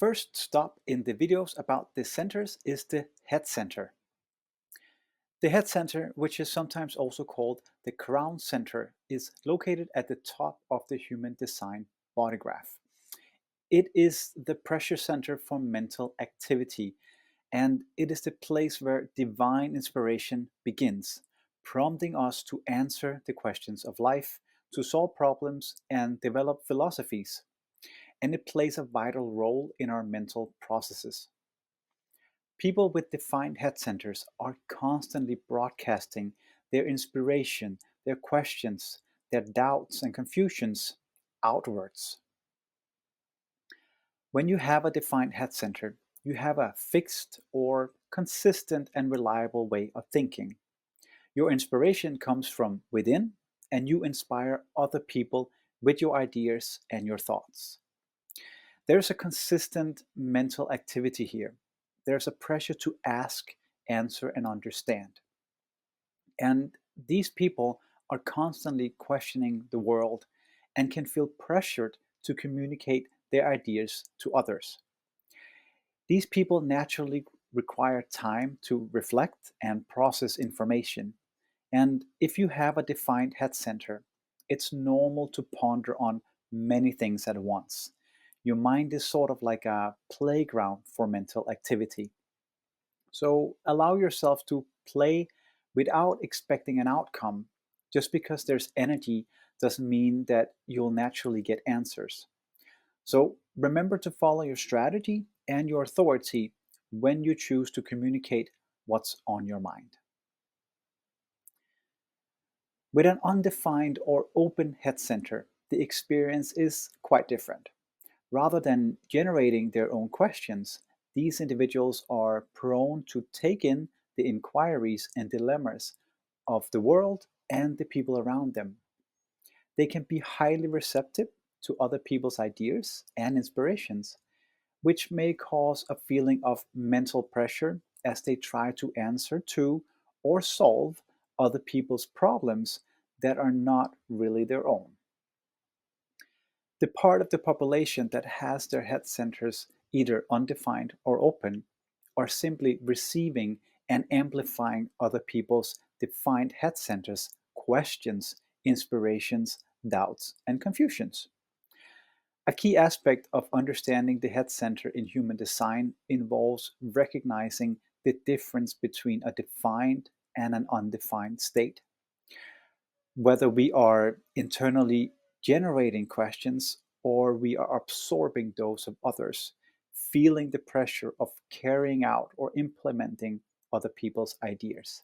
first stop in the videos about the centers is the head center. The head center, which is sometimes also called the crown center, is located at the top of the human design body graph. It is the pressure center for mental activity, and it is the place where divine inspiration begins, prompting us to answer the questions of life, to solve problems, and develop philosophies. And it plays a vital role in our mental processes. People with defined head centers are constantly broadcasting their inspiration, their questions, their doubts and confusions outwards. When you have a defined head center, you have a fixed or consistent and reliable way of thinking. Your inspiration comes from within, and you inspire other people with your ideas and your thoughts. There's a consistent mental activity here. There's a pressure to ask, answer, and understand. And these people are constantly questioning the world and can feel pressured to communicate their ideas to others. These people naturally require time to reflect and process information. And if you have a defined head center, it's normal to ponder on many things at once. Your mind is sort of like a playground for mental activity. So allow yourself to play without expecting an outcome. Just because there's energy doesn't mean that you'll naturally get answers. So remember to follow your strategy and your authority when you choose to communicate what's on your mind. With an undefined or open head center, the experience is quite different. Rather than generating their own questions, these individuals are prone to take in the inquiries and dilemmas of the world and the people around them. They can be highly receptive to other people's ideas and inspirations, which may cause a feeling of mental pressure as they try to answer to or solve other people's problems that are not really their own. The part of the population that has their head centers either undefined or open are simply receiving and amplifying other people's defined head centers, questions, inspirations, doubts, and confusions. A key aspect of understanding the head center in human design involves recognizing the difference between a defined and an undefined state. Whether we are internally generating questions or we are absorbing those of others, feeling the pressure of carrying out or implementing other people's ideas.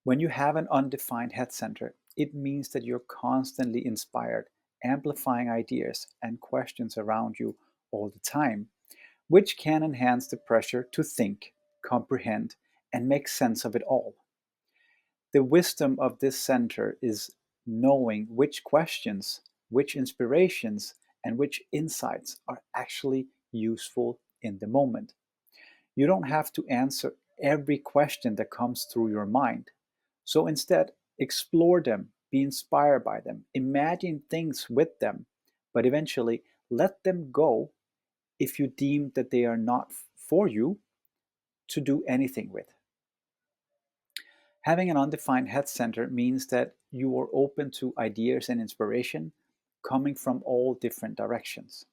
When you have an undefined head center, it means that you're constantly inspired, amplifying ideas and questions around you all the time, which can enhance the pressure to think, comprehend, and make sense of it all. The wisdom of this center is knowing which questions, which inspirations, and which insights are actually useful in the moment. You don't have to answer every question that comes through your mind. So instead, explore them, be inspired by them, imagine things with them, but eventually let them go if you deem that they are not for you to do anything with. Having an undefined head center means that you are open to ideas and inspiration coming from all different directions.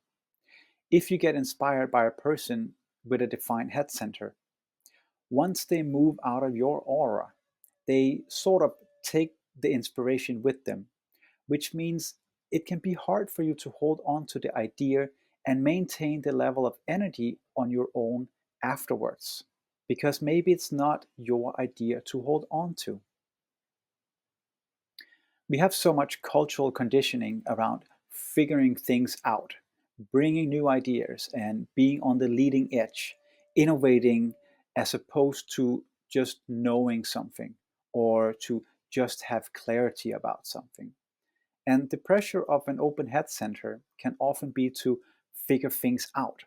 If you get inspired by a person with a defined head center, once they move out of your aura, they sort of take the inspiration with them, which means it can be hard for you to hold on to the idea and maintain the level of energy on your own afterwards, because maybe it's not your idea to hold on to. We have so much cultural conditioning around figuring things out, bringing new ideas, and being on the leading edge, innovating as opposed to just knowing something or to just have clarity about something. And the pressure of an open head center can often be to figure things out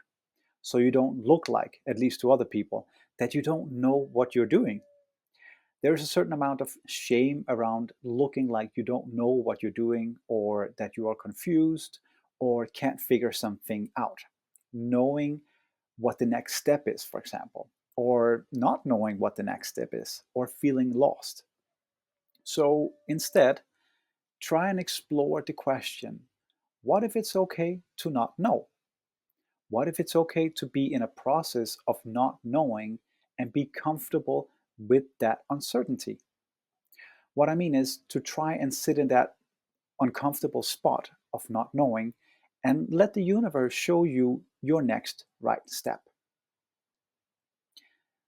so you don't look like, at least to other people, that you don't know what you're doing. There's a certain amount of shame around looking like you don't know what you're doing or that you are confused or can't figure something out. knowing what the next step is, for example, or not knowing what the next step is, or feeling lost. So instead, try and explore the question, what if it's okay to not know? What if it's okay to be in a process of not knowing and be comfortable with that uncertainty? What I mean is to try and sit in that uncomfortable spot of not knowing and let the universe show you your next right step.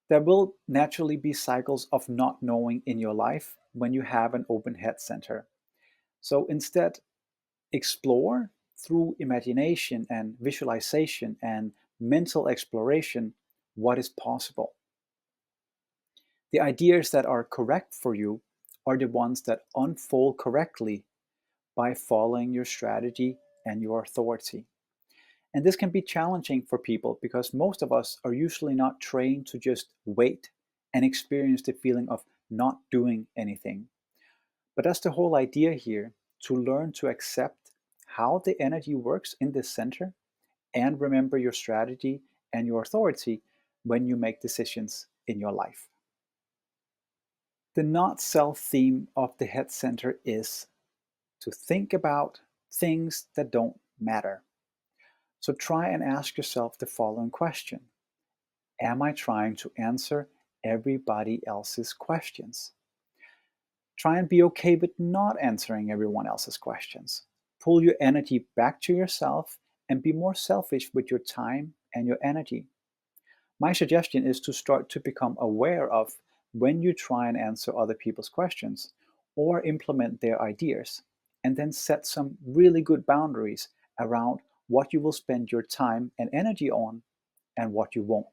There will naturally be cycles of not knowing in your life when you have an open head center. So instead, explore through imagination and visualization and mental exploration what is possible. The ideas that are correct for you are the ones that unfold correctly by following your strategy and your authority. And this can be challenging for people because most of us are usually not trained to just wait and experience the feeling of not doing anything. But that's the whole idea here, to learn to accept how the energy works in this center and remember your strategy and your authority when you make decisions in your life. The not self theme of the head center is to think about things that don't matter. So try and ask yourself the following question: am I trying to answer everybody else's questions? Try and be okay with not answering everyone else's questions. Pull your energy back to yourself and be more selfish with your time and your energy. My suggestion is to start to become aware of when you try and answer other people's questions or implement their ideas, and then set some really good boundaries around what you will spend your time and energy on and what you won't.